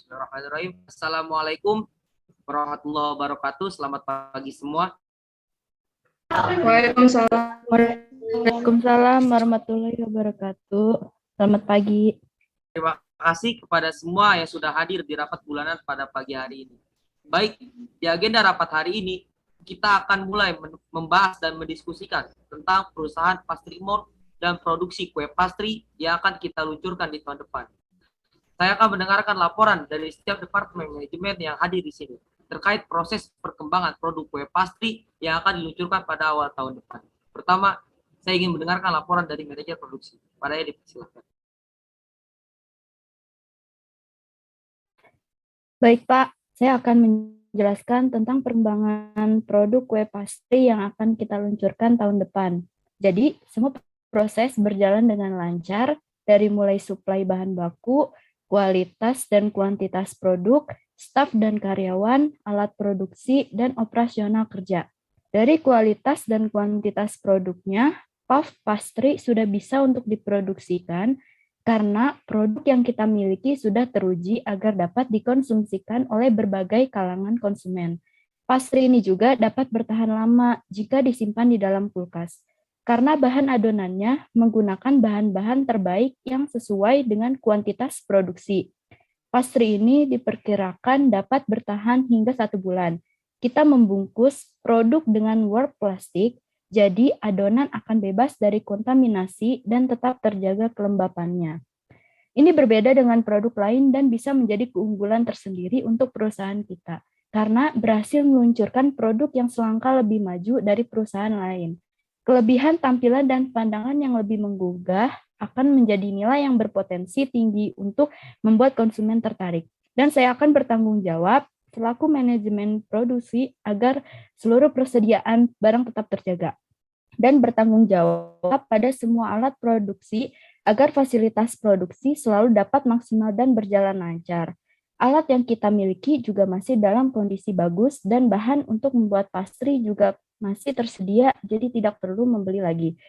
Bismillahirrahmanirrahim. Assalamualaikum warahmatullahi wabarakatuh. Selamat pagi semua. Waalaikumsalam. Waalaikumsalam warahmatullahi wabarakatuh. Selamat pagi. Terima kasih kepada semua yang sudah hadir di rapat bulanan pada pagi hari ini. Baik, di agenda rapat hari ini, kita akan mulai membahas dan mendiskusikan tentang perusahaan pastry mall dan produksi kue pastry yang akan kita luncurkan di tahun depan. Saya akan mendengarkan laporan dari setiap departemen manajemen yang hadir di sini terkait proses perkembangan produk kue pastry yang akan diluncurkan pada awal tahun depan. Pertama, saya ingin mendengarkan laporan dari manajer produksi. Pak Edi, silakan. Baik Pak, saya akan menjelaskan tentang perkembangan produk kue pastry yang akan kita luncurkan tahun depan. Jadi, semua proses berjalan dengan lancar, dari mulai suplai bahan baku, kualitas dan kuantitas produk, staf dan karyawan, alat produksi, dan operasional kerja. Dari kualitas dan kuantitas produknya, puff pastry sudah bisa untuk diproduksikan karena produk yang kita miliki sudah teruji agar dapat dikonsumsikan oleh berbagai kalangan konsumen. Pastry ini juga dapat bertahan lama jika disimpan di dalam kulkas, karena bahan adonannya menggunakan bahan-bahan terbaik yang sesuai dengan kuantitas produksi. Pastry ini diperkirakan dapat bertahan hingga 1 bulan. Kita membungkus produk dengan warp plastik, jadi adonan akan bebas dari kontaminasi dan tetap terjaga kelembapannya. Ini berbeda dengan produk lain dan bisa menjadi keunggulan tersendiri untuk perusahaan kita, karena berhasil meluncurkan produk yang selangkah lebih maju dari perusahaan lain. Kelebihan tampilan dan pandangan yang lebih menggugah akan menjadi nilai yang berpotensi tinggi untuk membuat konsumen tertarik. Dan saya akan bertanggung jawab selaku manajemen produksi agar seluruh persediaan barang tetap terjaga. Dan bertanggung jawab pada semua alat produksi agar fasilitas produksi selalu dapat maksimal dan berjalan lancar. Alat yang kita miliki juga masih dalam kondisi bagus dan bahan untuk membuat pastry juga masih tersedia, jadi tidak perlu membeli lagi.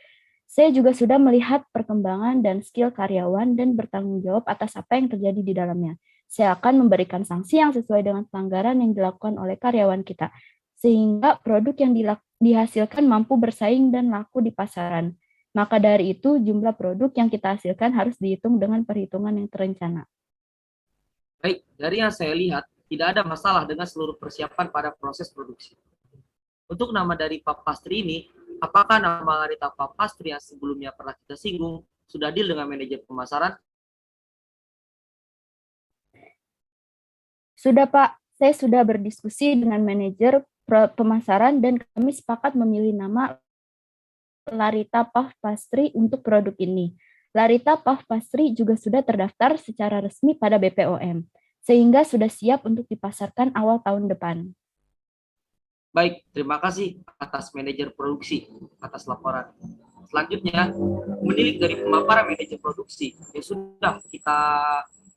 Saya juga sudah melihat perkembangan dan skill karyawan dan bertanggung jawab atas apa yang terjadi di dalamnya. Saya akan memberikan sanksi yang sesuai dengan pelanggaran yang dilakukan oleh karyawan kita, sehingga produk yang dihasilkan mampu bersaing dan laku di pasaran. Maka dari itu, jumlah produk yang kita hasilkan harus dihitung dengan perhitungan yang terencana. Baik, dari yang saya lihat, tidak ada masalah dengan seluruh persiapan pada proses produksi. Untuk nama dari Puff Pastry ini, apakah nama Larita Puff Pastry yang sebelumnya pernah kita singgung sudah deal dengan manajer pemasaran? Sudah Pak, saya sudah berdiskusi dengan manajer pemasaran dan kami sepakat memilih nama Larita Puff Pastry untuk produk ini. Larita Puff Pastry juga sudah terdaftar secara resmi pada BPOM, sehingga sudah siap untuk dipasarkan awal tahun depan. Baik, terima kasih atas manajer produksi atas laporan. Selanjutnya, menilik dari pemaparan manajer produksi yang sudah kita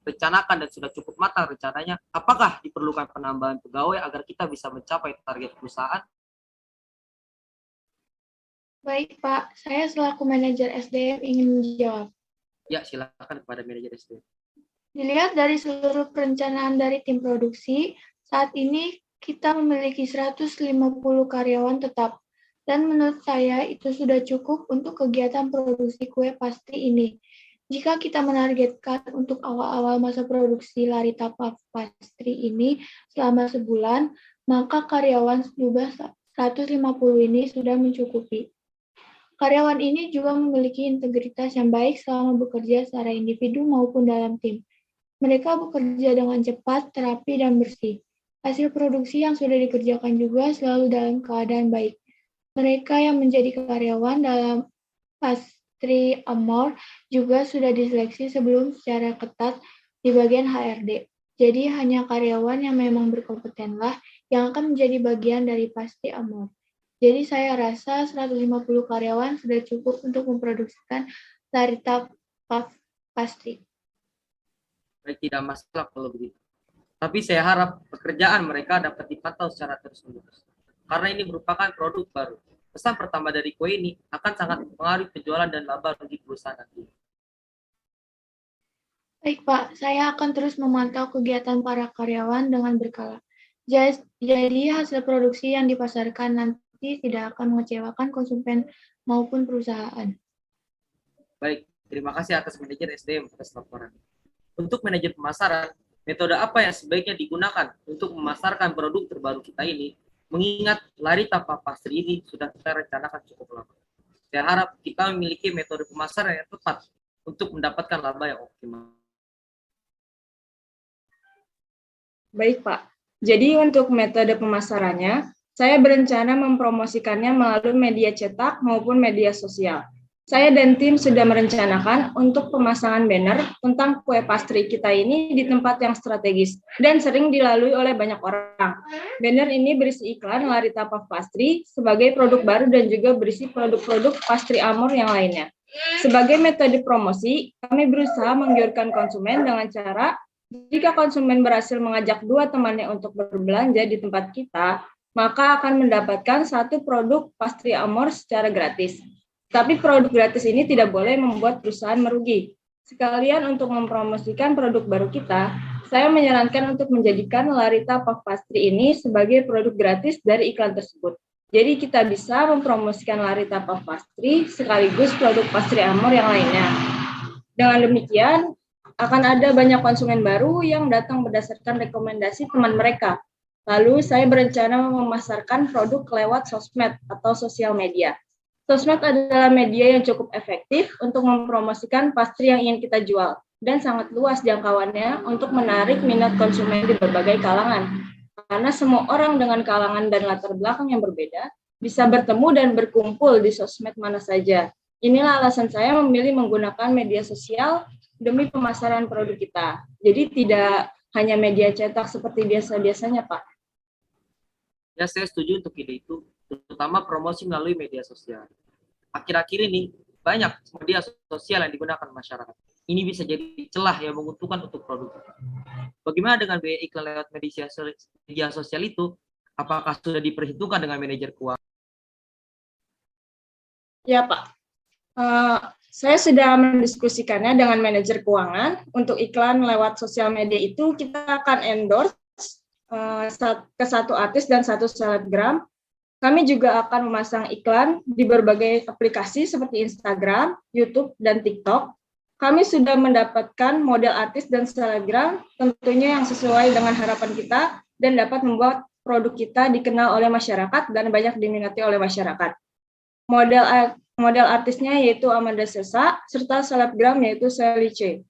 rencanakan dan sudah cukup matang rencananya, apakah diperlukan penambahan pegawai agar kita bisa mencapai target perusahaan? Baik, Pak. Saya selaku manajer SDM ingin menjawab. Ya, silakan kepada manajer SDM. Dilihat dari seluruh perencanaan dari tim produksi, saat ini kita memiliki 150 karyawan tetap. Dan menurut saya itu sudah cukup untuk kegiatan produksi kue pastry ini. Jika kita menargetkan untuk awal-awal masa produksi Larita Puff Pastry ini selama sebulan, maka karyawan jumlah 150 ini sudah mencukupi. Karyawan ini juga memiliki integritas yang baik selama bekerja secara individu maupun dalam tim. Mereka bekerja dengan cepat, terapi, dan bersih. Hasil produksi yang sudah dikerjakan juga selalu dalam keadaan baik. Mereka yang menjadi karyawan dalam Pastry Amor juga sudah diseleksi sebelum secara ketat di bagian HRD. Jadi hanya karyawan yang memang berkompetenlah yang akan menjadi bagian dari Pastry Amor. Jadi saya rasa 150 karyawan sudah cukup untuk memproduksikan Larita Puff Pastry. Baik, tidak masalah kalau begitu. Tapi saya harap pekerjaan mereka dapat dipantau secara terus-menerus. Karena ini merupakan produk baru. Pesan pertama dari kue ini akan sangat mempengaruhi penjualan dan laba bagi perusahaan nanti. Baik, Pak. Saya akan terus memantau kegiatan para karyawan dengan berkala. Jadi hasil produksi yang dipasarkan nanti tidak akan mengecewakan konsumen maupun perusahaan. Baik, terima kasih atas manajer SDM atas laporan. Untuk manajer pemasaran, metode apa yang sebaiknya digunakan untuk memasarkan produk terbaru kita ini, mengingat lari tanpa pastry ini sudah kita rencanakan cukup lama. Saya harap kita memiliki metode pemasaran yang tepat untuk mendapatkan laba yang optimal. Baik, Pak. Jadi untuk metode pemasarannya, saya berencana mempromosikannya melalui media cetak maupun media sosial. Saya dan tim sudah merencanakan untuk pemasangan banner tentang kue pastry kita ini di tempat yang strategis dan sering dilalui oleh banyak orang. Banner ini berisi iklan Larita Puff Pastry sebagai produk baru dan juga berisi produk-produk pastry Amor yang lainnya. Sebagai metode promosi, kami berusaha menggiurkan konsumen dengan cara jika konsumen berhasil mengajak 2 temannya untuk berbelanja di tempat kita, maka akan mendapatkan 1 produk pastry Amor secara gratis. Tapi produk gratis ini tidak boleh membuat perusahaan merugi. Sekalian untuk mempromosikan produk baru kita, saya menyarankan untuk menjadikan Larita Puff Pastry ini sebagai produk gratis dari iklan tersebut. Jadi kita bisa mempromosikan Larita Puff Pastry sekaligus produk pastry Amor yang lainnya. Dengan demikian, akan ada banyak konsumen baru yang datang berdasarkan rekomendasi teman mereka. Lalu saya berencana memasarkan produk lewat sosmed atau sosial media. Sosmed adalah media yang cukup efektif untuk mempromosikan pastry yang ingin kita jual dan sangat luas jangkauannya untuk menarik minat konsumen di berbagai kalangan. Karena semua orang dengan kalangan dan latar belakang yang berbeda bisa bertemu dan berkumpul di sosmed mana saja. Inilah alasan saya memilih menggunakan media sosial demi pemasaran produk kita. Jadi tidak hanya media cetak seperti biasa-biasanya, Pak. Ya, saya setuju untuk ide itu, terutama promosi melalui media sosial. Akhir-akhir ini, banyak media sosial yang digunakan masyarakat. Ini bisa jadi celah yang menguntungkan untuk produk. Bagaimana dengan biaya iklan lewat media sosial itu? Apakah sudah diperhitungkan dengan manajer keuangan? Ya, Pak. Saya sudah mendiskusikannya dengan manajer keuangan. Untuk iklan lewat sosial media itu kita akan endorse ke 1 artis dan 1 selebgram. Kami juga akan memasang iklan di berbagai aplikasi seperti Instagram, YouTube, dan TikTok. Kami sudah mendapatkan model artis dan selebgram tentunya yang sesuai dengan harapan kita dan dapat membuat produk kita dikenal oleh masyarakat dan banyak diminati oleh masyarakat. Model artisnya yaitu Amanda Sessa, serta selebgram yaitu Sally C.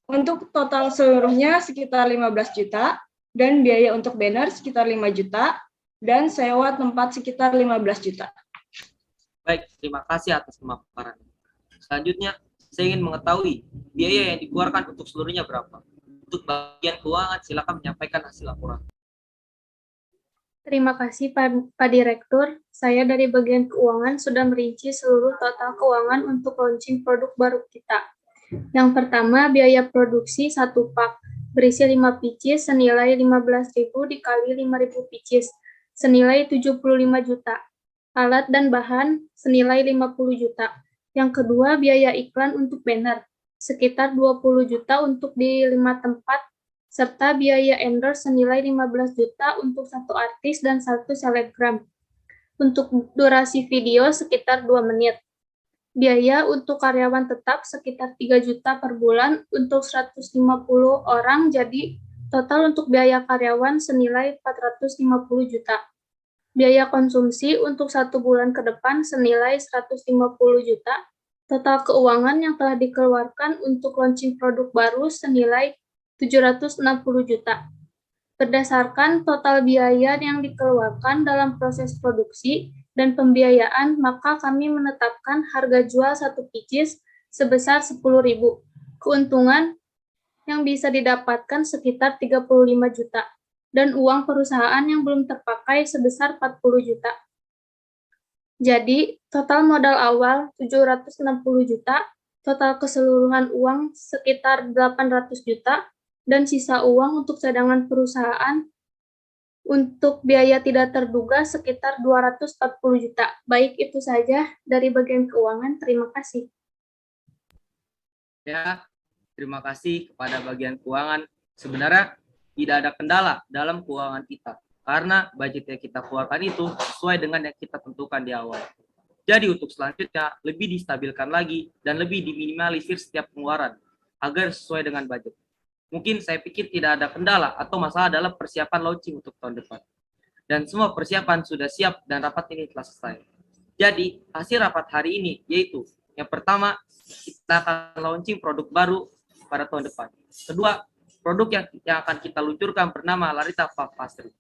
Untuk total seluruhnya sekitar 15 juta, dan biaya untuk banner sekitar 5 juta, dan sewa tempat sekitar 15 juta. Baik, terima kasih atas pemaparan. Selanjutnya, saya ingin mengetahui biaya yang dikeluarkan untuk seluruhnya berapa. Untuk bagian keuangan, silakan menyampaikan hasil laporan. Terima kasih Pak Direktur. Saya dari bagian keuangan sudah merinci seluruh total keuangan untuk launching produk baru kita. Yang pertama, biaya produksi 1 pak berisi 5 pieces senilai 15.000 dikali 5.000 pieces senilai 75 juta. Alat dan bahan senilai 50 juta. Yang kedua, biaya iklan untuk banner sekitar 20 juta untuk di 5 tempat serta biaya endorse senilai 15 juta untuk 1 artis dan 1 selebgram. Untuk durasi video sekitar 2 menit. Biaya untuk karyawan tetap sekitar 3 juta per bulan untuk 150 orang, jadi total untuk biaya karyawan senilai 450 juta. Biaya konsumsi untuk 1 bulan ke depan senilai 150 juta. Total keuangan yang telah dikeluarkan untuk launching produk baru senilai 760 juta. Berdasarkan total biaya yang dikeluarkan dalam proses produksi dan pembiayaan, maka kami menetapkan harga jual 1 pieces sebesar 10.000. Keuntungan yang bisa didapatkan sekitar 35 juta dan uang perusahaan yang belum terpakai sebesar 40 juta. Jadi, total modal awal 760 juta, total keseluruhan uang sekitar 800 juta, dan sisa uang untuk cadangan perusahaan untuk biaya tidak terduga sekitar 240 juta. Baik, itu saja dari bagian keuangan. Terima kasih. Ya, terima kasih kepada bagian keuangan. Sebenarnya tidak ada kendala dalam keuangan kita, karena budget yang kita keluarkan itu sesuai dengan yang kita tentukan di awal. Jadi untuk selanjutnya lebih distabilkan lagi dan lebih diminimalisir setiap pengeluaran agar sesuai dengan budget. Mungkin saya pikir tidak ada kendala atau masalah dalam persiapan launching untuk tahun depan. Dan semua persiapan sudah siap dan rapat ini telah selesai. Jadi hasil rapat hari ini yaitu yang pertama, kita akan launching produk baru pada tahun depan. Kedua, produk yang akan kita luncurkan bernama Larita Puff Pastry.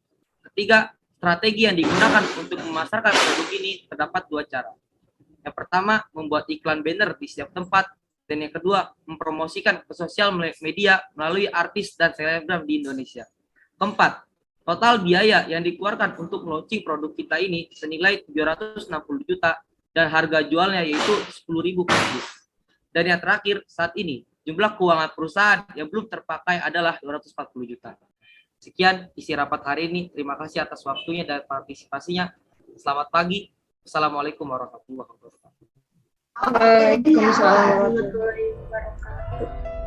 Ketiga, strategi yang digunakan untuk memasarkan produk ini terdapat dua cara. Yang pertama, membuat iklan banner di setiap tempat. Dan yang kedua, mempromosikan ke sosial media melalui artis dan selebgram di Indonesia. Keempat, total biaya yang dikeluarkan untuk launching produk kita ini senilai 760 juta dan harga jualnya yaitu 10.000 per piece. Dan yang terakhir, saat ini jumlah keuangan perusahaan yang belum terpakai adalah 240 juta. Sekian isi rapat hari ini. Terima kasih atas waktunya dan partisipasinya. Selamat pagi. Assalamualaikum warahmatullahi wabarakatuh. Waalaikumsalam. Warahmatullahi wabarakatuh.